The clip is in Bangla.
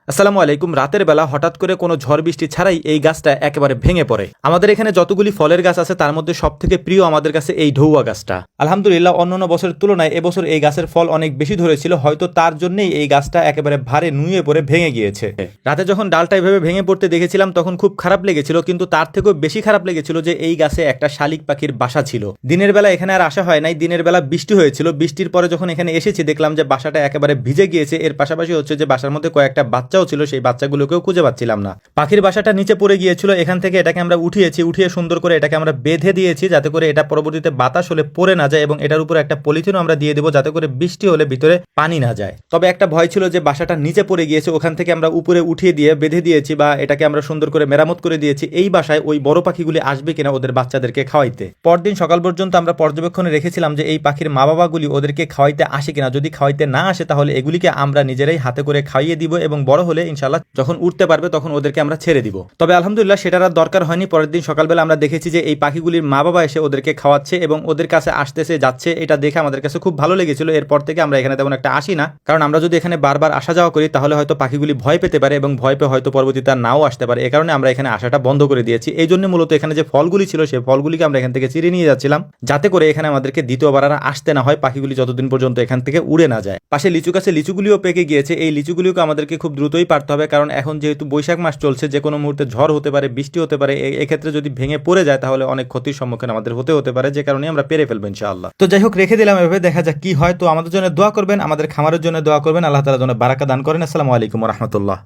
আসসালামু আলাইকুম। রাতের বেলা হঠাৎ করে কোনো ঝড় বৃষ্টি ছাড়াই এই গাছটা একেবারে ভেঙে পড়ে। আমাদের এখানে যতগুলি ফলের গাছ আছে তার মধ্যে সবথেকে প্রিয় আমাদের কাছে এই ঢৌয়া গাছটা। আলহামদুলিল্লাহ অন্যান্য বছরের তুলনায় এবছর এই গাছের ফল অনেক বেশি ধরেছিল, হয়তো তার জন্যই এই গাছটা একেবারে ভারে নুয়ে পড়ে ভেঙে গিয়েছে। রাতে যখন ডালটা এভাবে ভেঙে পড়তে দেখেছিলাম তখন খুব খারাপ লেগেছিল, কিন্তু তার থেকেও বেশি খারাপ লেগেছিল যে এই গাছে একটা শালিক পাখির বাসা ছিল। দিনের বেলা এখানে আর আসা হয় নাই, দিনের বেলা বৃষ্টি হয়েছিল। বৃষ্টির পরে যখন এখানে এসেছি দেখলাম যে বাসাটা একেবারে ভিজে গিয়েছে। এর পাশাপাশি হচ্ছে যে বাসার মধ্যে কয়েকটা বাচ্চাও ছিল, সেই বাচ্চাগুলোকেও খুঁজে পাচ্ছিলাম না। পাখির বাসাটা নিচে পড়ে গিয়েছিল, এখান থেকে এটাকে আমরা উঠিয়ে সুন্দর করে এটাকে আমরা বেঁধে দিয়েছি যাতে করে এটা পরবর্তীতে বাতাস হলে পড়ে না যায়, এবং এটার উপর একটা পলিথিনও আমরা দিয়ে দেবো যাতে করে বৃষ্টি হলে ভিতরে পানি না যায়। তবে একটা ভয় ছিল যে বাসাটা নিচে পড়ে গিয়েছে, ওখান থেকে আমরা উপরে উঠিয়ে দিয়ে বেঁধে দিয়েছি বা এটাকে আমরা সুন্দর করে মেরামত করে দিয়েছি। এই বাসায় ওই বড় পাখিগুলি আসবে কিনা ওদের বাচ্চাদেরকে খাওয়াইতে। পরদিন সকাল পর্যন্ত আমরা পর্যবেক্ষণে রেখেছিলাম যে এই পাখির মা বাবাগুলি ওদেরকে খাওয়াইতে আসে কিনা। যদি খাওয়াইতে না আসে তাহলে এগুলিকে আমরা নিজেরাই হাতে করে খাইয়ে দিব, এবং বড় হলে ইনশাল্লাহ যখন উঠতে পারবে তখন ওদেরকে আমরা ছেড়ে দিব। তবে আলহামদুলিল্লাহ সেটার আর দরকার হয়নি। পরের দিন সকালবেলা আমরা দেখেছি যে এই পাখিগুলির মা বাবা এসে ওদেরকে খাওয়াচ্ছে এবং ওদের কাছে আসতেছে যাচ্ছে, এটা দেখে আমাদের কাছে খুব ভালো লেগেছিল। এরপর থেকে আমরা এখানে তেমন একটা আসি না, কারণ আমরা যদি এখানে বারবার আসা যাওয়া করি তাহলে হয়তো পাখিগুলি ভয় পেতে পারে এবং ভয় পেয়ে হয়তো পরবর্তীতে আর নাও আসতে পারে। এই কারণে আমরা এখানে আসাটা বন্ধ করে দিয়েছি। এই জন্য মূলত এখানে যে ফলগুলি ছিল সেই ফলগুলিকে আমরা এখান থেকে চিরে নিয়ে যাচ্ছিলাম যাতে করে এখানে আমাদেরকে দ্বিতীয়বার আর আসতে না হয়, পাখিগুলি যতদিন পর্যন্ত এখান থেকে উড়ে না যায়। পাশে লিচু গাছে লিচুগুলিও পেকে গিয়েছে, এই লিচুগুলিকে আমাদেরকে খুব দ্রুতই পারতে হবে, কারণ এখন যেহেতু বৈশাখ মাস চলছে, যে কোনো মুহূর্তে ঝড় হতে পারে, বৃষ্টি হতে পারে। এক্ষেত্রে যদি ভেঙে পড়ে যায় তাহলে অনেক ক্ষতির সম্মুখীন আমাদের হতে পারে, যে কারণে আমরা পেরে ফেলবো ইনশাআল্লাহ। তো যাই হোক, রেখে দিলাম এভাবে, দেখা যাক কি হয়। তো আমাদের জন্য দোয়া করবেন, আমাদের খামারের জন্য দোয়া করবেন, আল্লাহ তাআলা যেন বারাকা দান করেন। আসসালামু আলাইকুম ওয়া রাহমাতুল্লাহ।